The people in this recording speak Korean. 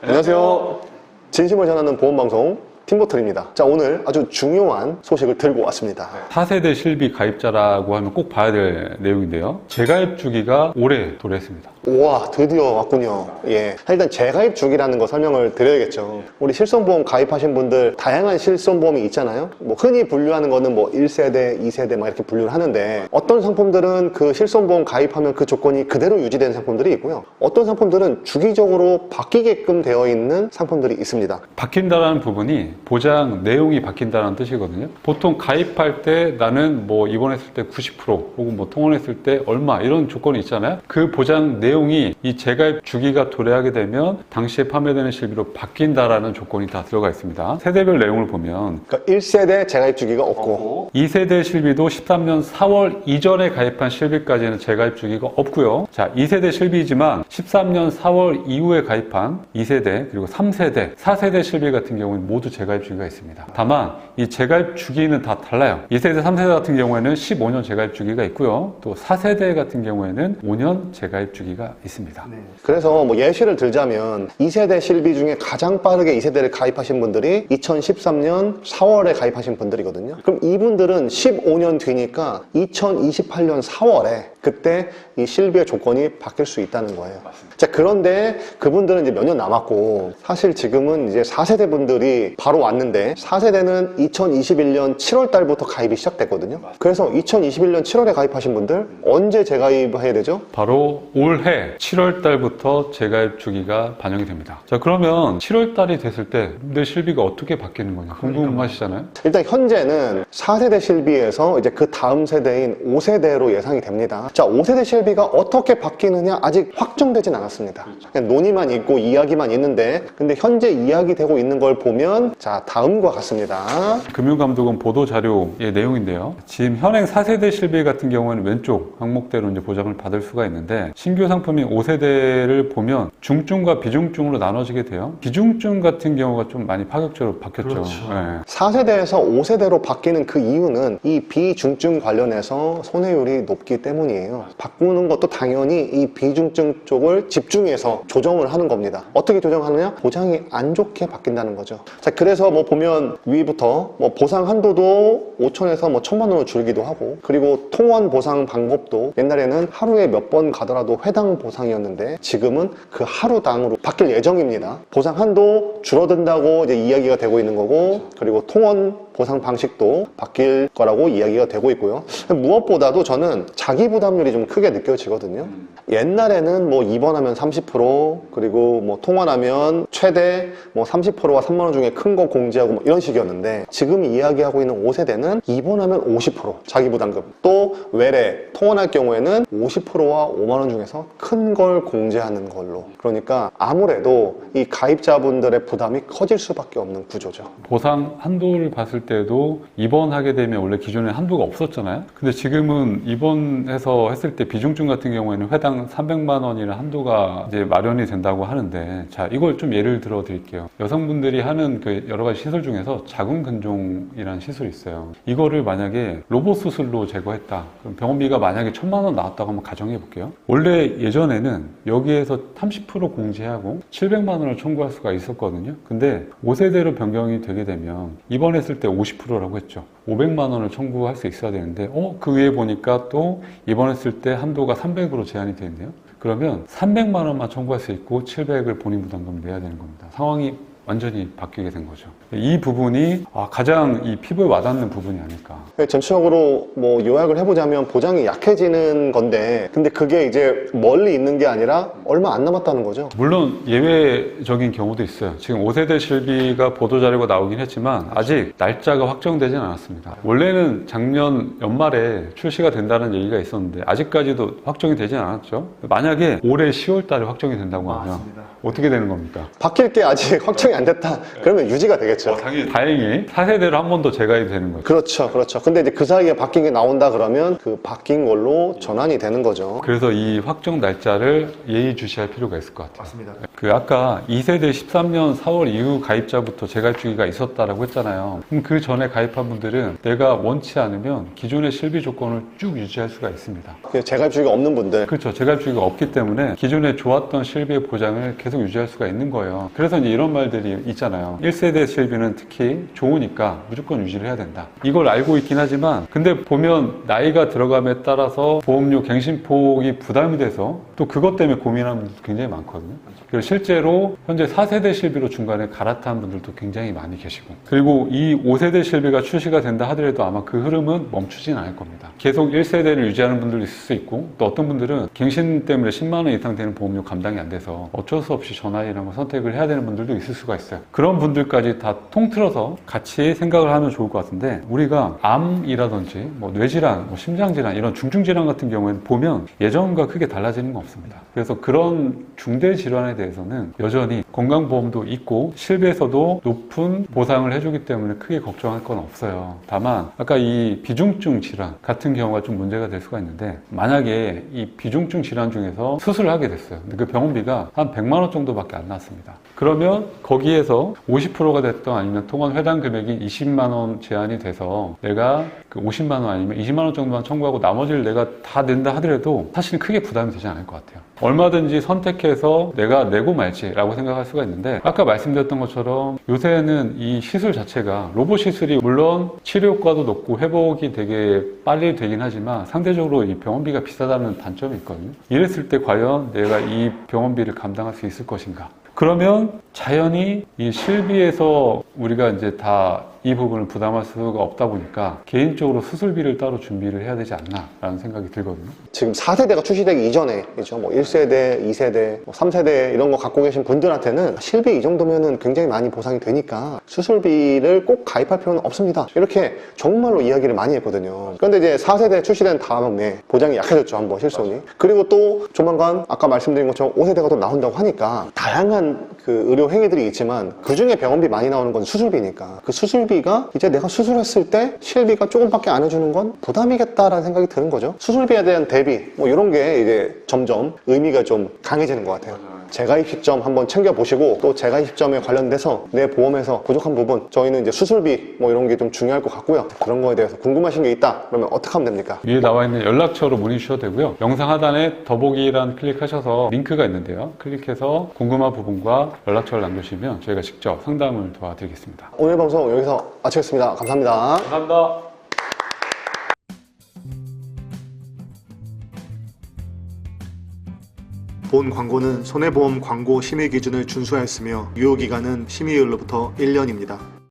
안녕하세요. 진심을 전하는 보험방송 팀버틀입니다. 자, 오늘 아주 중요한 소식을 들고 왔습니다. 4세대 실비 가입자라고 하면 꼭 봐야 될 내용인데요. 재가입 주기가 올해 도래했습니다. 우와, 드디어 왔군요. 예. 일단 재가입 주기라는 거 설명을 드려야겠죠. 우리 실손보험 가입하신 분들 다양한 실손보험이 있잖아요. 뭐 흔히 분류하는 거는 뭐 1세대, 2세대 막 이렇게 분류를 하는데 어떤 상품들은 그 실손보험 가입하면 그 조건이 그대로 유지되는 상품들이 있고요. 어떤 상품들은 주기적으로 바뀌게끔 되어 있는 상품들이 있습니다. 바뀐다라는 부분이 보장 내용이 바뀐다는 뜻이거든요. 보통 가입할 때 나는 뭐 입원했을 때 90% 혹은 뭐 통원했을 때 얼마 이런 조건이 있잖아요. 그 보장 내용이 이 재가입 주기가 도래하게 되면 당시에 판매되는 실비로 바뀐다라는 조건이 다 들어가 있습니다. 세대별 내용을 보면 그러니까 1세대 재가입 주기가 없고 2세대 실비도 13년 4월 이전에 가입한 실비까지는 재가입 주기가 없고요. 자, 2세대 실비지만 13년 4월 이후에 가입한 2세대 그리고 3세대, 4세대 실비 같은 경우는 모두 재가입 주기가 있습니다. 다만 이 재가입 주기는 다 달라요. 2세대, 3세대 같은 경우에는 15년 재가입 주기가 있고요. 또 4세대 같은 경우에는 5년 재가입 주기가 있습니다. 그래서 뭐 예시를 들자면 2세대 실비 중에 가장 빠르게 2세대를 가입하신 분들이 2013년 4월에 가입하신 분들이거든요. 그럼 이분들은 15년 뒤니까 2028년 4월에 그때 이 실비의 조건이 바뀔 수 있다는 거예요. 자, 그런데 그분들은 이제 몇 년 남았고 사실 지금은 이제 4세대 분들이 바로 왔는데 4세대는 2021년 7월 달부터 가입이 시작됐거든요. 그래서 2021년 7월에 가입하신 분들 언제 재가입해야 되죠? 바로 올해 7월 달부터 재가입 주기가 반영이 됩니다. 자, 그러면 7월 달이 됐을 때 내 실비가 어떻게 바뀌는 거냐 궁금하시잖아요. 일단 현재는 4세대 실비에서 이제 그 다음 세대인 5세대로 예상이 됩니다. 자, 5세대 실비가 어떻게 바뀌느냐 아직 확정되진 않았습니다. 그냥 논의만 있고 이야기만 있는데 근데 현재 이야기되고 있는 걸 보면 자, 다음과 같습니다. 금융감독원 보도자료의 내용인데요. 지금 현행 4세대 실비 같은 경우에는 왼쪽 항목대로 이제 보장을 받을 수가 있는데 신규 상품인 5세대를 보면 중증과 비중증으로 나눠지게 돼요. 비중증 같은 경우가 좀 많이 파격적으로 바뀌었죠. 그렇죠. 네. 4세대에서 5세대로 바뀌는 그 이유는 이 비중증 관련해서 손해율이 높기 때문이에요. 바꾸는 것도 당연히 이 비중증 쪽을 집중해서 조정을 하는 겁니다. 어떻게 조정하느냐? 보장이 안 좋게 바뀐다는 거죠. 자, 그래서 뭐 보면 위부터 뭐 보상 한도도 5천에서 뭐 1,000만 원으로 줄기도 하고 그리고 통원 보상 방법도 옛날에는 하루에 몇 번 가더라도 회당 보상이었는데 지금은 그 하루당으로 바뀔 예정입니다. 보상 한도 줄어든다고 이제 이야기가 되고 있는 거고 그리고 통원 보상 방식도 바뀔 거라고 이야기가 되고 있고요. 무엇보다도 저는 자기 부담률이 좀 크게 느껴지거든요. 옛날에는 뭐 입원하면 30% 그리고 뭐 통원하면 최대 뭐 30%와 3만 원 중에 큰 거 공제하고 뭐 이런 식이었는데 지금 이야기하고 있는 5세대는 입원하면 50% 자기 부담금 또 외래 통원할 경우에는 50%와 5만 원 중에서 큰 걸 공제하는 걸로 그러니까 아무래도 이 가입자분들의 부담이 커질 수밖에 없는 구조죠. 보상 한도를 봤을 때도 입원하게 되면 원래 기존에 한도가 없었잖아요. 근데 지금은 입원해서 했을 때 비중증 같은 경우에는 회당 300만 원이라는 한도가 이제 마련이 된다고 하는데 자, 이걸 좀 예를 들어 드릴게요. 여성분들이 하는 그 여러 가지 시술 중에서 자궁근종이라는 시술이 있어요. 이거를 만약에 로봇 수술로 제거했다. 그럼 병원비가 만약에 1,000만 원 나왔다고 한번 가정해 볼게요. 원래 예전에는 여기에서 30% 공제하고 700만 원을 청구할 수가 있었거든요. 근데 5세대로 변경이 되게 되면 입원했을 때 50%라고 했죠. 500만 원을 청구할 수 있어야 되는데 그 위에 보니까 또 입원했을 때 한도가 300으로 제한이 되어 있네요. 그러면 300만 원만 청구할 수 있고 700을 본인 부담금을 내야 되는 겁니다. 상황이 완전히 바뀌게 된 거죠. 이 부분이 가장 이 피부에 와닿는 부분이 아닐까. 전체적으로 뭐 요약을 해보자면 보장이 약해지는 건데 근데 그게 이제 멀리 있는 게 아니라 얼마 안 남았다는 거죠. 물론 예외적인 경우도 있어요. 지금 5세대 실비가 보도자료가 나오긴 했지만 아직 날짜가 확정되진 않았습니다. 원래는 작년 연말에 출시가 된다는 얘기가 있었는데 아직까지도 확정이 되진 않았죠. 만약에 올해 10월 달에 확정이 된다고 하면 어떻게 되는 겁니까? 바뀔 게 아직 확정이 안 됐다. 그러면 유지가 되겠죠. 다행히 4세대로 한 번 더 재가입이 되는 거죠. 그렇죠, 그렇죠. 근데 이제 그 사이에 바뀐 게 나온다 그러면 그 바뀐 걸로 전환이 되는 거죠. 그래서 이 확정 날짜를 예의주시할 필요가 있을 것 같아요. 맞습니다. 그 아까 2세대 13년 4월 이후 가입자부터 재가입 주기가 있었다라고 했잖아요. 그럼 그 전에 가입한 분들은 내가 원치 않으면 기존의 실비 조건을 쭉 유지할 수가 있습니다. 재가입 주기가 없는 분들. 그렇죠. 재가입 주기가 없기 때문에 기존에 좋았던 실비의 보장을 계속 유지할 수가 있는 거예요. 그래서 이제 이런 말들이 있잖아요. 1세대 실비는 특히 좋으니까 무조건 유지를 해야 된다. 이걸 알고 있긴 하지만 근데 보면 나이가 들어감에 따라서 보험료 갱신폭이 부담이 돼서 또 그것 때문에 고민하는 분들도 굉장히 많거든요. 그리고 실제로 현재 4세대 실비로 중간에 갈아탄 분들도 굉장히 많이 계시고 그리고 이 5세대 실비가 출시가 된다 하더라도 아마 그 흐름은 멈추진 않을 겁니다. 계속 1세대를 유지하는 분들도 있을 수 있고 또 어떤 분들은 갱신 때문에 10만 원 이상 되는 보험료 감당이 안 돼서 어쩔 수 없이 전환이라는 걸 선택을 해야 되는 분들도 있을 수가 있어요. 그런 분들까지 다 통틀어서 같이 생각을 하면 좋을 것 같은데 우리가 암이라든지 뭐 뇌질환, 뭐 심장질환 이런 중증질환 같은 경우에는 보면 예전과 크게 달라지는 건 없습니다. 그래서 그런 중대 질환에 대해서는 여전히 건강보험도 있고 실비에서도 높은 보상을 해주기 때문에 크게 걱정할 건 없어요. 다만 아까 이 비중증 질환 같은 경우가 좀 문제가 될 수가 있는데 만약에 이 비중증 질환 중에서 수술을 하게 됐어요. 근데 그 병원비가 한 100만 원 정도밖에 안 났습니다. 그러면 거기에서 50%가 됐던 아니면 통원 회당 금액이 20만 원 제한이 돼서 내가 그 50만 원 아니면 20만 원 정도만 청구하고 나머지를 내가 다 낸다 하더라도 사실 크게 부담이 되지 않을 것 같아요. 얼마든지 선택해서 내가 내고 말지라고 생각할 수가 있는데 아까 말씀드렸던 것처럼 요새는 이 시술 자체가 로봇 시술이 물론 치료 효과도 높고 회복이 되게 빨리 되긴 하지만 상대적으로 이 병원비가 비싸다는 단점이 있거든요. 이랬을 때 과연 내가 이 병원비를 감당할 수 있을 것인가? 그러면 자연히 이 실비에서 우리가 이제 다 이 부분을 부담할 수가 없다 보니까 개인적으로 수술비를 따로 준비를 해야 되지 않나라는 생각이 들거든요. 지금 4세대가 출시되기 이전에 그렇죠? 뭐 1세대, 2세대, 뭐 3세대 이런 거 갖고 계신 분들한테는 실비 이 정도면은 굉장히 많이 보상이 되니까 수술비를 꼭 가입할 필요는 없습니다. 이렇게 정말로 이야기를 많이 했거든요. 그런데 이제 4세대 출시된 다음에 보장이 약해졌죠, 한번 실손이. 그리고 또 조만간 아까 말씀드린 것처럼 5세대가 또 나온다고 하니까 다양한 그 의료 행위들이 있지만 그 중에 병원비 많이 나오는 건 수술비니까 그 수술비가 이제 내가 수술했을 때 실비가 조금밖에 안 해주는 건 부담이겠다라는 생각이 드는 거죠. 수술비에 대한 대비 뭐 이런 게 이제 점점 의미가 좀 강해지는 것 같아요. 재가입 시점 한번 챙겨보시고 또 재가입 시점에 관련돼서 내 보험에서 부족한 부분 저희는 이제 수술비 뭐 이런 게 좀 중요할 것 같고요. 그런 거에 대해서 궁금하신 게 있다 그러면 어떻게 하면 됩니까? 위에 나와 있는 연락처로 문의 주셔도 되고요. 영상 하단에 더보기란 클릭하셔서 링크가 있는데요. 클릭해서 궁금한 부분과 연락처를 남겨주시면 저희가 직접 상담을 도와드리겠습니다. 오늘 방송 여기서 마치겠습니다. 감사합니다. 감사합니다. 본 광고는 손해보험 광고 심의 기준을 준수하였으며 유효기간은 심의일로부터 1년입니다.